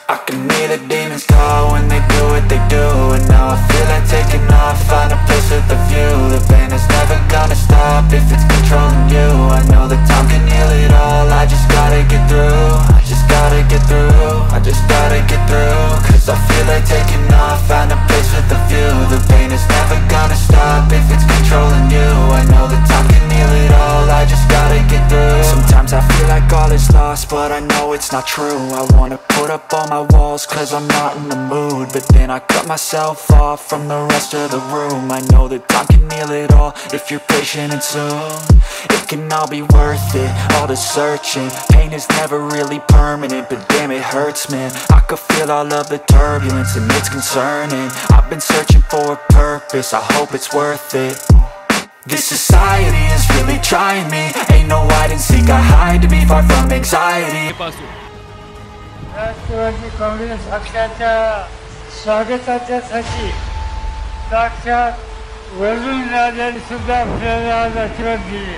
I can hear the demons call when they do what they do. And now I feel like taking off, find a place with a view. The pain is never gonna stop if it's controlling you. I know that time can heal it all, I just gotta get through. I just gotta get through, I just gotta get through. Cause I feel like taking off, find a place with a view. The pain is never gonna stop if it's controlling you. I know that time can heal it all, I just gotta get through. Sometimes I feel like all is lost, but I know it's not true. I wanna put up all my walls cause I'm not in the mood, but then I cut myself off from the rest of the room. I know that time can heal it all if you're patient, and soon it can all be worth it, all the searching. Pain is never really permanent, but damn it hurts, man. I could feel all of the turbulence and it's concerning. I've been searching for a purpose, I hope it's worth it. This society is really trying me. Ain't no hide and seek, I hide to be far from anxiety. Rashtrawadi Congress पक्षाच्या स्वागताच्यासाठी साक्षात वरुणराजांनी सुद्धा आपल्याला आज आशीर्वाद दिले.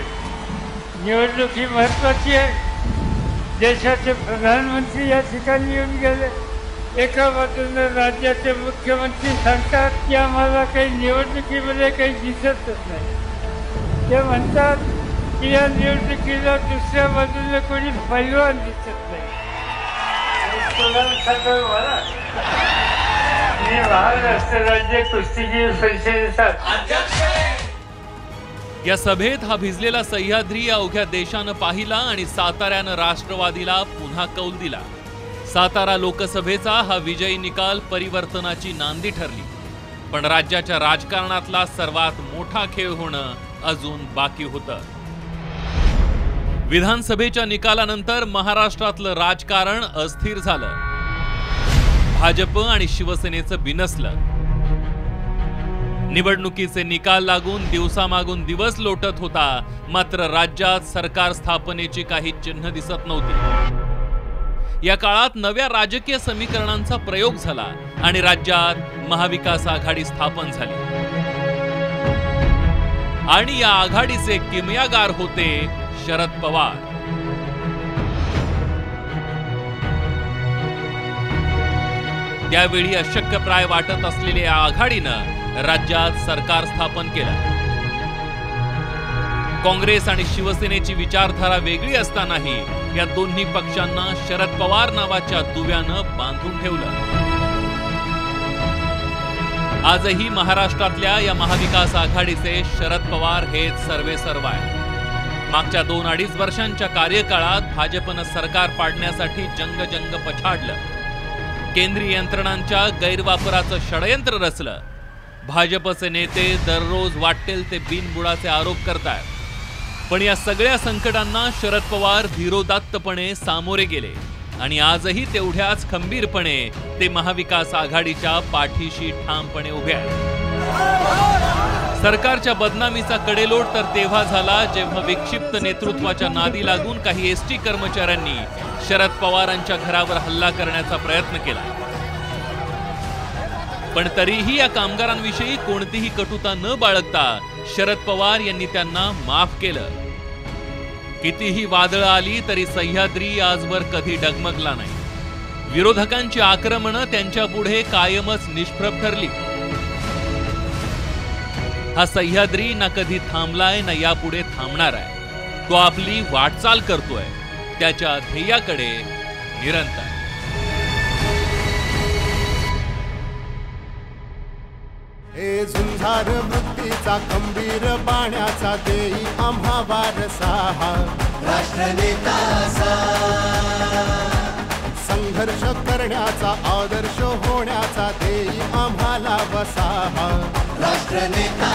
निवडणूक ही महत्त्वाची आहे. देशाचे प्रधानमंत्री या ठिकाणी येऊन गेले. एका बाजूने राज्याचे मुख्यमंत्री सांगतात की आम्हाला काही निवडणुकीमध्ये काही दिसतच नाही. ते म्हणतात की या निवडणुकीला दुसऱ्या बाजूने कोणी पैलवान दिसत नाही. या सभेत हा भिजलेला सह्याद्री अवघ्या देशानं पाहिला आणि साताऱ्यानं राष्ट्रवादीला पुन्हा कौल दिला. सातारा लोकसभेचा हा विजयी निकाल परिवर्तनाची नांदी ठरली. पण राज्याच्या राजकारणातला सर्वात मोठा खेळ होणं अजून बाकी होतं. विधानसभेच्या निकालानंतर महाराष्ट्रातलं राजकारण अस्थिर झालं. भाजप आणि शिवसेनेचं बिनसलं. निवडणुकीचे निकाल लागून दिवसामागून दिवस लोटत होता, मात्र राज्यात सरकार स्थापनेची काही चिन्ह दिसत नव्हती. या काळात नव्या राजकीय समीकरणांचा प्रयोग झाला आणि राज्यात महाविकास आघाडी स्थापन झाली. आणि या आघाडीचे किमयागार होते शरद पवार. त्यावेळी अशक्यप्राय वाटत असलेल्या या आघाडीनं राज्यात सरकार स्थापन केलं. काँग्रेस आणि शिवसेनेची विचारधारा वेगळी असतानाही या दोन्ही पक्षांना शरद पवार नावाच्या दुव्यानं बांधून ठेवलं. आजही महाराष्ट्रातल्या या महाविकास आघाडीचे शरद पवार हेच सर्वेसर्वा आहेत. मागच्या 2-2.5 वर्षांच्या कार्यकाळात भाजपनं सरकार पाडण्यासाठी जंग पछाडलं. केंद्रीय यंत्रणांच्या गैरवापराचं षडयंत्र रचलं. भाजपचे नेते दररोज वाटेल ते बिनबुडाचे आरोप करतात. पण या सगळ्या संकटांना शरद पवार धीरोदात्तपणे सामोरे गेले आणि आजही तेवढ्याच खंबीरपणे ते महाविकास आघाडीच्या पाठीशी ठामपणे उभे आहेत. सरकारच्या बदनामीचा कडेलोट तर तेव्हा झाला जेव्हा विक्षिप्त नेतृत्वाच्या नादी लागून काही एसटी कर्मचाऱ्यांनी शरद पवारांच्या घरावर हल्ला करण्याचा प्रयत्न केला. पण तरीही या कामगारांविषयी कोणतीही कटुता न बाळगता शरद पवार यांनी त्यांना माफ केलं. कितीही वादळं आली तरी सह्याद्री आजवर कधी डगमगला नाही. विरोधकांची आक्रमणं त्यांच्या पुढे कायमच निष्प्रभ ठरली. हा सह्याद्री ना कधी थांबलाय ना यापुढे थांबणार आहे. तो आपली वाटचाल करतोय त्याच्या ध्येयाकडे निरंतर. हे झुंजार मुक्तीचा खंबीर बाण्याचा देई आम्हा वारसा राष्ट्रनेता. संघर्ष करण्याचा आदर्श होण्याचा देई आम्हाला वसा राष्ट्रनेता.